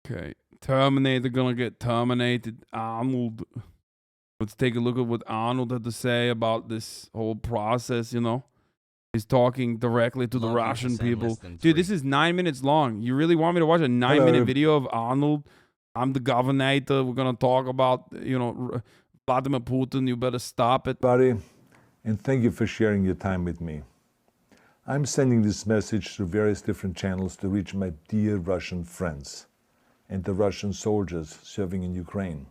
Okay. Terminator gonna get terminated. Arnold. Let's take a look at what Arnold had to say about this whole process, you know? He's talking directly to the Love you, Russian Hasan, people. less than Dude, this 3. is 9 minutes long. You really want me to watch a 9-minute video of Arnold? I'm the governor. We're gonna talk about, you know, Vladimir Putin. You better stop it. Buddy, and thank you for sharing your time with me. I'm sending this message through various different channels to reach my dear Russian friends and the Russian soldiers serving in Ukraine.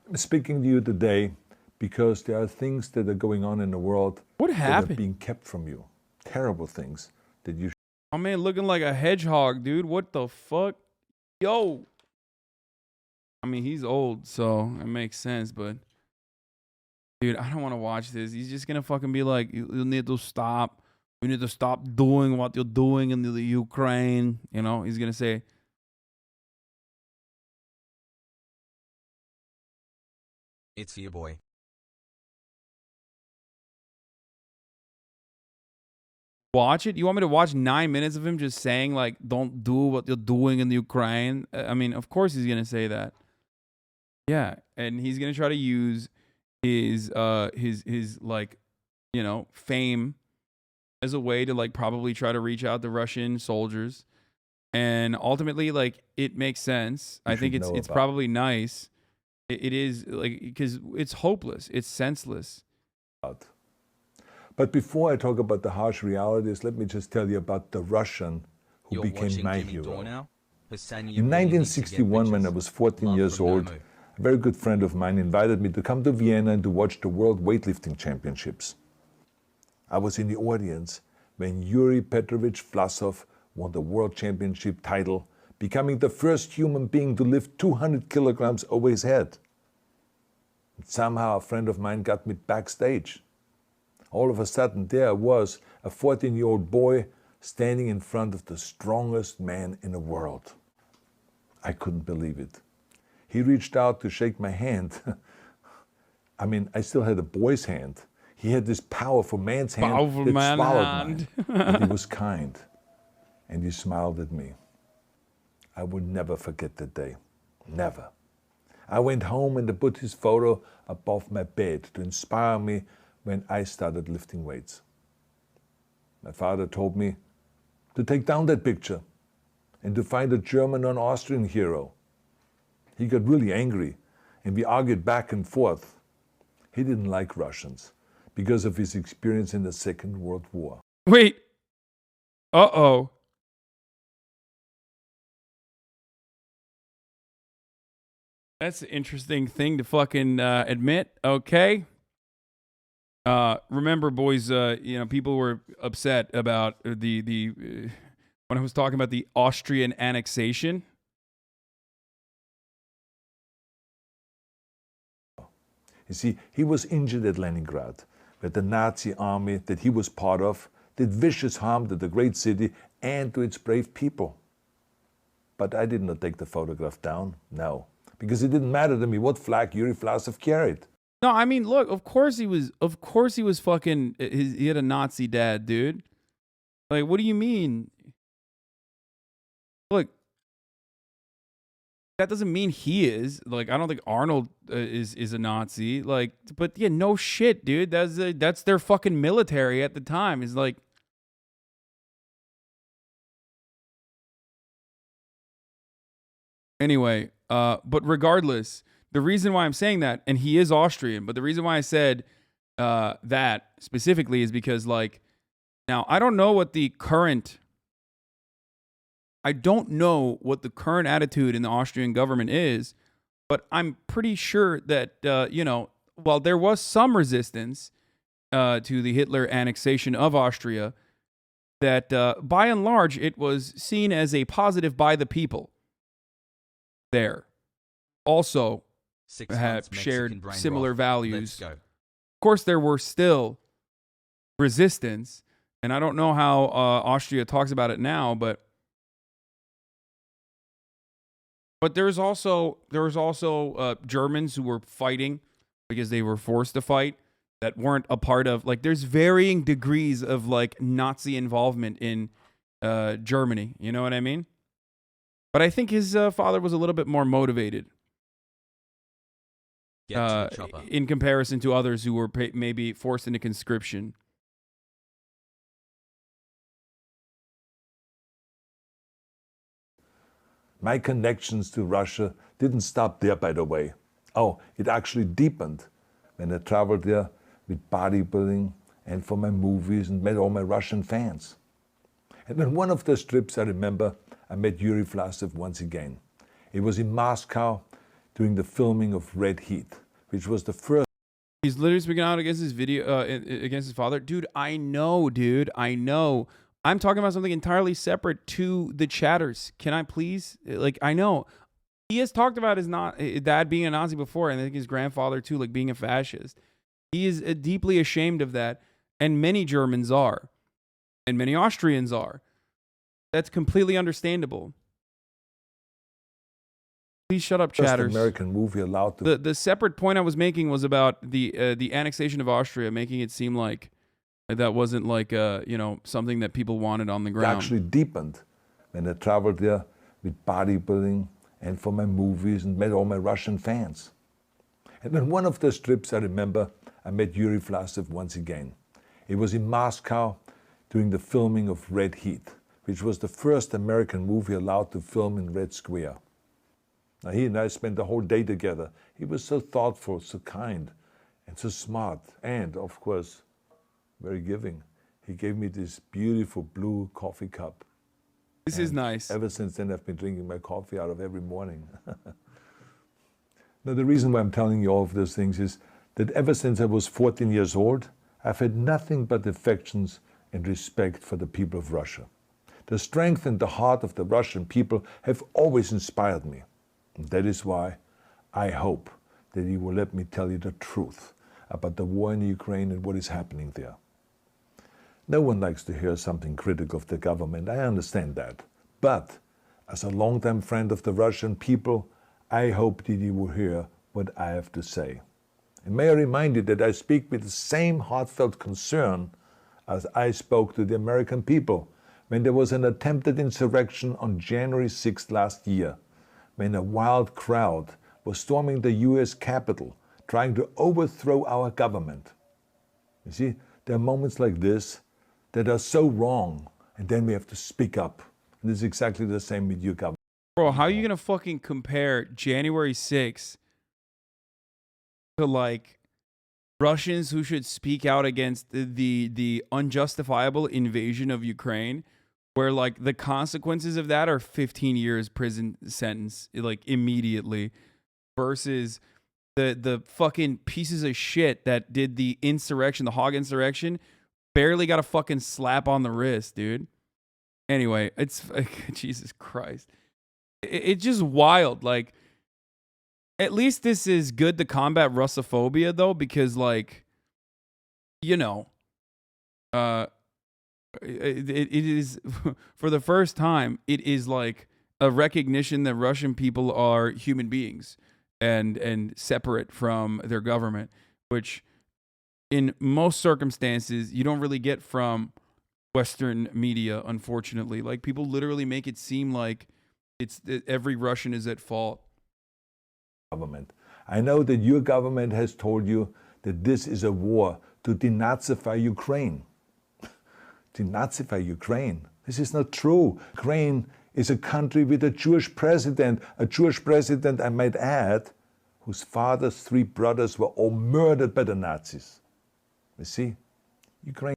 I'm speaking to you today because there are things that are going on in the world What that happened? are being kept from you. Terrible things that you Oh man, looking like a hedgehog, dude. What the fuck? Yo. I mean, he's old, so it makes sense, but dude, I don't want to watch this. He's just gonna fucking be like, you need to stop. You need to stop doing what you're doing in the Ukraine. You know, he's gonna say, It's your boy. watch it. You want me to watch 9 minutes of him just saying like, don't do what you're doing in the Ukraine? I mean, of course he's gonna say that. Yeah, and he's gonna try to use his like, you know, fame as a way to like probably try to reach out to Russian soldiers, and ultimately like it makes sense. I think it's probably nice. It is like, because it's hopeless, it's senseless. But before I talk about the harsh realities, let me just tell you about the Russian who became my hero. In 1961, when I was 14 years old, a very good friend of mine invited me to come to Vienna and to watch the World Weightlifting Championships. I was in the audience when Yuri Petrovich Vlasov won the World Championship title, becoming the first human being to lift 200 kilograms over his head. And somehow a friend of mine got me backstage. All of a sudden, there I was, a 14-year-old boy standing in front of the strongest man in the world. I couldn't believe it. He reached out to shake my hand. I mean, I still had a boy's hand. He had this powerful man's hand that swallowed mine. But he was kind, and he smiled at me. I will never forget that day. Never. I went home and I put his photo above my bed to inspire me when I started lifting weights. My father told me to take down that picture and to find a German or an Austrian hero. He got really angry and we argued back and forth. He didn't like Russians because of his experience in the Second World War. Wait. Uh-oh. That's an interesting thing to fucking admit, okay? Remember, boys, you know, people were upset about the when I was talking about the Austrian annexation. You see, he was injured at Leningrad, where the Nazi army that he was part of did vicious harm to the great city and to its brave people. But I did not take the photograph down, no, because it didn't matter to me what flag Yuri Vlasov carried. No, I mean, look, of course he was fucking, he had a Nazi dad, dude. Like, what do you mean? Look, that doesn't mean he is. Like, I don't think Arnold is a Nazi. Like, but yeah, no shit, dude. That's their fucking military at the time. Is like, anyway. But regardless, the reason why I'm saying that, and he is Austrian, but the reason why I said that specifically is because, like, now I don't know what the current attitude in the Austrian government is, but I'm pretty sure that, you know, while there was some resistance to the Hitler annexation of Austria, that by and large it was seen as a positive by the people there. Also have shared similar values. Of course, there were still resistance, and I don't know how Austria talks about it now, but there was also Germans who were fighting because they were forced to fight, that weren't a part of, like, there's varying degrees of like Nazi involvement in Germany. You know what I mean? But I think his father was a little bit more motivated in comparison to others who were maybe forced into conscription. My connections to Russia didn't stop there, by the way. Oh, it actually deepened when I traveled there with bodybuilding and for my movies and met all my Russian fans. And on one of those trips, I remember I met Yuri Vlasev once again. It was in Moscow during the filming of Red Heat, which was the first. He's literally speaking out against his video, against his father. Dude, I know, dude. I know. I'm talking about something entirely separate to the chatters. Can I please? Like, I know. He has talked about his dad being a Nazi before, and I think his grandfather too, like being a fascist. He is deeply ashamed of that, and many Germans are, and many Austrians are. That's completely understandable. Please shut up, chatters. American movie allowed to. The separate point I was making was about the annexation of Austria, making it seem like that wasn't like something that people wanted on the ground. It actually deepened when I traveled there with bodybuilding and for my movies and met all my Russian fans. And on one of those trips, I remember I met Yuri Vlasev once again. It was in Moscow during the filming of Red Heat, which was the first American movie allowed to film in Red Square. Now, he and I spent the whole day together. He was so thoughtful, so kind, and so smart, and, of course, very giving. He gave me this beautiful blue coffee cup. This is nice. Ever since then, I've been drinking my coffee out of every morning. Now, the reason why I'm telling you all of those things is that ever since I was 14 years old, I've had nothing but affections and respect for the people of Russia. The strength and the heart of the Russian people have always inspired me. And that is why I hope that you will let me tell you the truth about the war in Ukraine and what is happening there. No one likes to hear something critical of the government, I understand that. But as a longtime friend of the Russian people, I hope that you will hear what I have to say. And may I remind you that I speak with the same heartfelt concern as I spoke to the American people when there was an attempted insurrection on January 6th last year, when a wild crowd was storming the US Capitol, trying to overthrow our government. You see, there are moments like this that are so wrong, and then we have to speak up. And this is exactly the same with your government. Bro, how are you going to fucking compare January 6th to, like, Russians who should speak out against the unjustifiable invasion of Ukraine, where, like, the consequences of that are 15 years prison sentence, like, immediately, versus the fucking pieces of shit that did the insurrection, the hog insurrection, barely got a fucking slap on the wrist, dude. Anyway, it's like, Jesus Christ. It's just wild. Like, at least this is good to combat Russophobia, though, because, like, you know, it is, for the first time, it is like a recognition that Russian people are human beings and separate from their government, which in most circumstances you don't really get from Western media, unfortunately. Like, people literally make it seem like it's every Russian is at fault. Government. I know that your government has told you that this is a war to denazify Ukraine. Denazify Ukraine. This is not true. Ukraine is a country with a Jewish president, I might add, whose father's 3 brothers were all murdered by the Nazis. You see, Ukraine.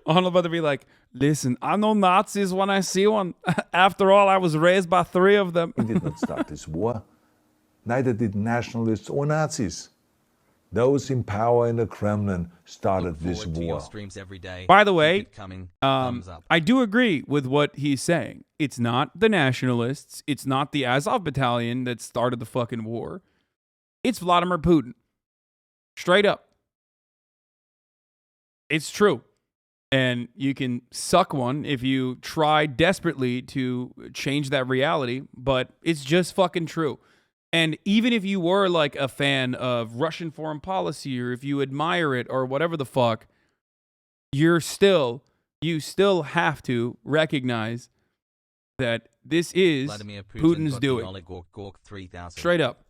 I'm about to be like, listen, I know Nazis when I see one. After all, I was raised by 3 of them. We did not start this war. Neither did nationalists or Nazis. Those in power in the Kremlin started this war. Every day. By the way, I do agree with what he's saying. It's not the nationalists. It's not the Azov battalion that started the fucking war. It's Vladimir Putin. Straight up. It's true. And you can suck one if you try desperately to change that reality, but it's just fucking true. And even if you were like a fan of Russian foreign policy, or if you admire it or whatever the fuck, you still have to recognize that this is Vladimir Putin's got the doing. oligarch Gork 3000. Straight up.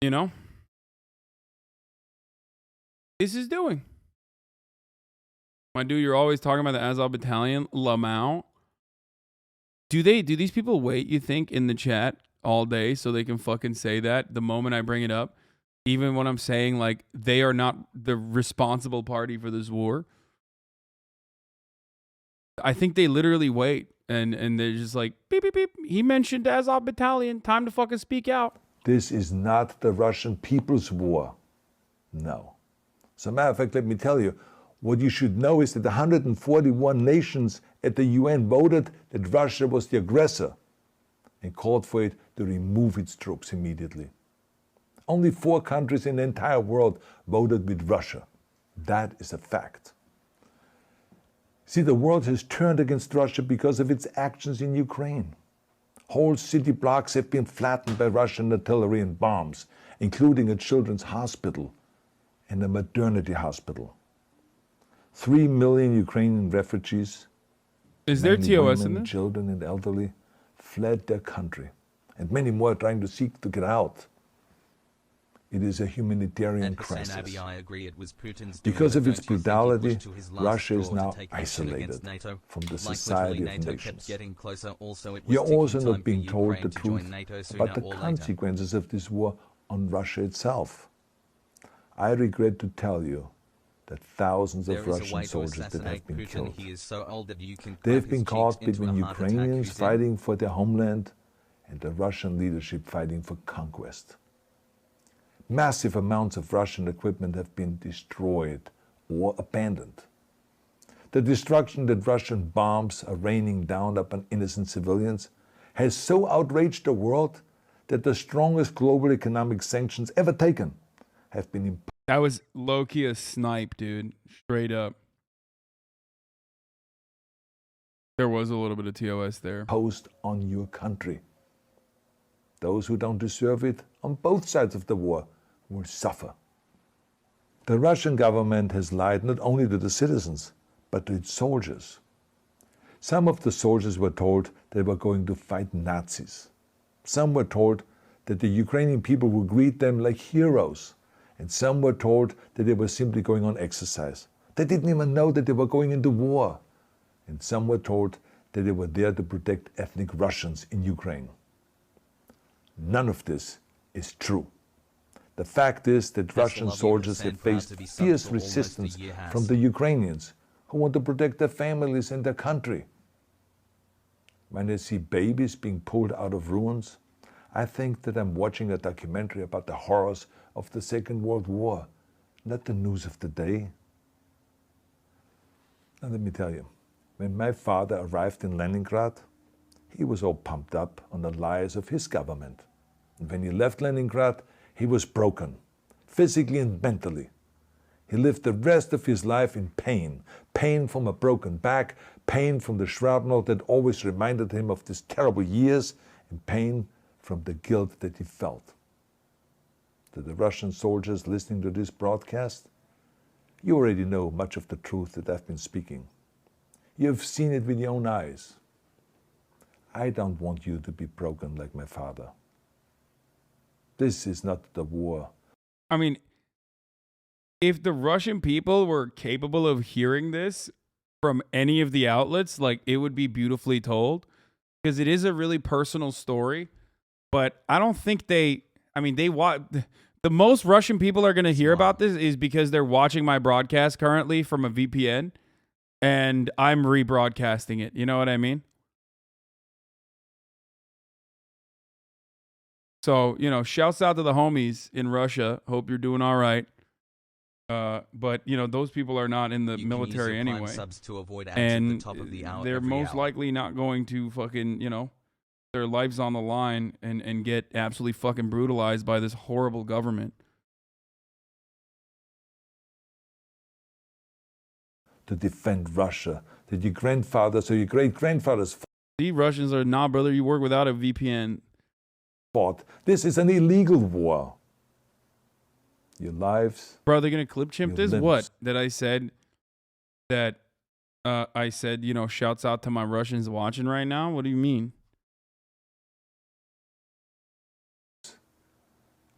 You know? This is doing. My dude, you're always talking about the Azov Battalion, Lamau. Do these people wait, you think, in the chat all day so they can fucking say that the moment I bring it up? Even when I'm saying, like, they are not the responsible party for this war? I think they literally wait, and they're just like, beep, beep, beep. He mentioned Azov Battalion. Time to fucking speak out. This is not the Russian people's war. No. As a matter of fact, let me tell you, what you should know is that 141 nations at the UN voted that Russia was the aggressor and called for it to remove its troops immediately. Only 4 countries in the entire world voted with Russia. That is a fact. See, the world has turned against Russia because of its actions in Ukraine. Whole city blocks have been flattened by Russian artillery and bombs, including a children's hospital and a maternity hospital. 3 million Ukrainian refugees, is there TOS women, in this? children and elderly, fled their country, and many more are trying to seek to get out. It is a humanitarian crisis. HasanAbi, I agree, it was Putin's Because of its doing, but don't you think he brutality, pushed to his last Russia is straw to now take action against isolated NATO? from the Like society literally, of NATO nations. kept getting closer. Also, it was You're also ticking not time being for told the Ukraine to join truth NATO sooner about the or later. consequences of this war on Russia itself. I regret to tell you that thousands There of is a Russian way to soldiers that assassinate have been Putin. killed. He is so old that you can They clap have been his caught cheeks into between a heart attack. Ukrainians Who's in? fighting for their homeland and the Russian leadership fighting for conquest. Massive amounts of Russian equipment have been destroyed or abandoned. The destruction that Russian bombs are raining down upon innocent civilians has so outraged the world that the strongest global economic sanctions ever taken have been That was low-key a snipe, dude. Straight up. There was a little bit of TOS there. imposed on your country. Those who don't deserve it on both sides of the war will suffer. The Russian government has lied not only to the citizens, but to its soldiers. Some of the soldiers were told they were going to fight Nazis. Some were told that the Ukrainian people would greet them like heroes. And some were told that they were simply going on exercise. They didn't even know that they were going into war. And some were told that they were there to protect ethnic Russians in Ukraine. None of this is true. The fact is that Russian soldiers have faced fierce resistance from the Ukrainians who want to protect their families and their country. When I see babies being pulled out of ruins, I think that I'm watching a documentary about the horrors of the Second World War, not the news of the day. And let me tell you, when my father arrived in Leningrad, he was all pumped up on the lies of his government. And when he left Leningrad, he was broken, physically and mentally. He lived the rest of his life in pain. Pain from a broken back, pain from the shrapnel that always reminded him of these terrible years, and pain from the guilt that he felt. To the Russian soldiers listening to this broadcast, you already know much of the truth that I've been speaking. You have seen it with your own eyes. I don't want you to be broken like my father. This is not the war. I mean, if the Russian people were capable of hearing this from any of the outlets, like, it would be beautifully told, because it is a really personal story. But I don't think the most Russian people are going to hear about this is because they're watching my broadcast currently from a VPN, and I'm rebroadcasting it. You know what I mean? So, you know, shouts out to the homies in Russia. Hope you're doing all right. But, you know, those people are not in the military anyway. Subs to avoid ads and at the top of the hour they're most hour. likely not going to fucking, you know, their lives on the line and get absolutely fucking brutalized by this horrible government. To defend Russia, that your grandfathers or your great-grandfathers The Russians are, nah, brother, you work without a VPN. fought. This is an illegal war. Your lives. Bro, they're going to clip chimp Your this? limbs. What? That I said that I said, you know, shouts out to my Russians watching right now. What do you mean?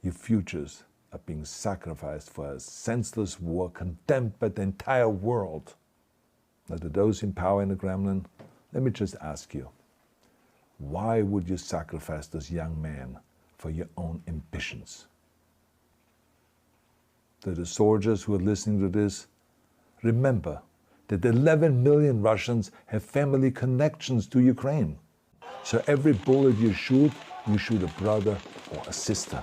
Your futures are being sacrificed for a senseless war condemned by the entire world. Now, to those in power in the Kremlin, let me just ask you, why would you sacrifice those young men for your own ambitions? To the soldiers who are listening to this, remember that 11 million Russians have family connections to Ukraine. So every bullet you shoot a brother or a sister.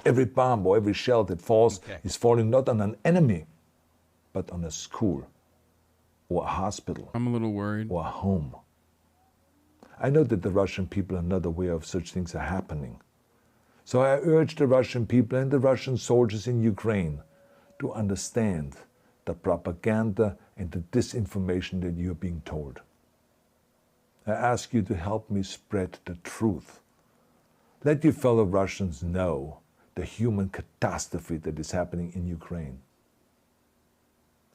Every bomb or every shell that falls is falling not on an enemy, but on a school or a hospital. I'm a little worried. Or a home. I know that the Russian people are not aware of such things are happening. So I urge the Russian people and the Russian soldiers in Ukraine to understand the propaganda and the disinformation that you're being told. I ask you to help me spread the truth. Let your fellow Russians know the human catastrophe that is happening in Ukraine.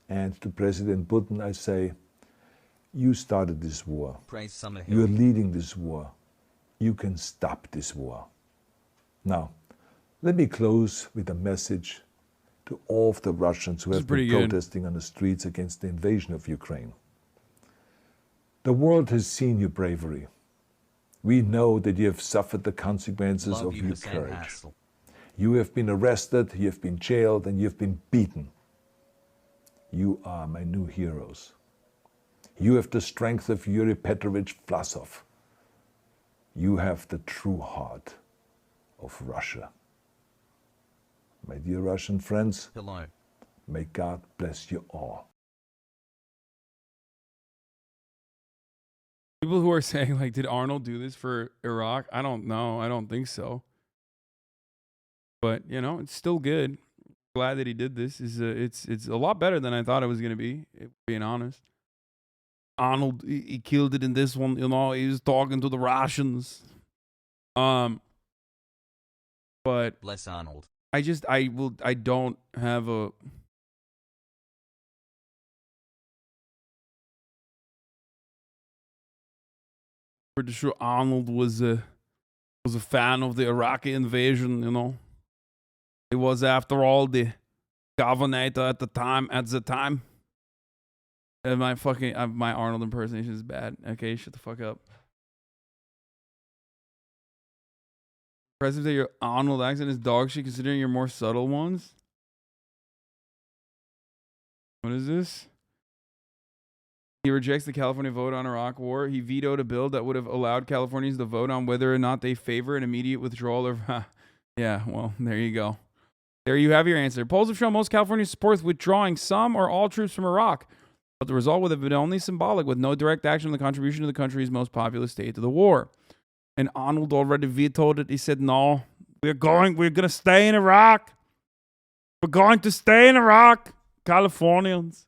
And to President Putin, I say, you started this war. You're leading this war. You can stop this war. Now, let me close with a message to all of the Russians who have been protesting on the streets against the invasion of Ukraine. The world has seen your bravery. We know that you have suffered the consequences of your courage. You have been arrested, you have been jailed, and you have been beaten. You are my new heroes. You have the strength of Yuri Petrovich Vlasov. You have the true heart of Russia. My dear Russian friends, hello. May God bless you all. People who are saying, like, did Arnold do this for Iraq? I don't know. I don't think so. But, you know, it's still good. Glad that he did this. It's a lot better than I thought it was going to be, being honest. Arnold, he killed it in this one, you know. He was talking to the Russians. But bless Arnold. I don't have a pretty sure Arnold was a fan of the Iraqi invasion, you know. He was, after all, the governor at the time. And my Arnold impersonation is bad. Okay, shut the fuck up. Impressive that your Arnold accent is dog shit considering your more subtle ones. What is this? He rejects the California vote on Iraq war. He vetoed a bill that would have allowed Californians to vote on whether or not they favor an immediate withdrawal of... Yeah, well, there you go. There you have your answer. Polls have shown most Californians support withdrawing some or all troops from Iraq, but the result would have been only symbolic, with no direct action on the contribution to the country's most populous state to the war. And Arnold already vetoed it. He said, no, we're going to stay in Iraq. We're going to stay in Iraq, Californians.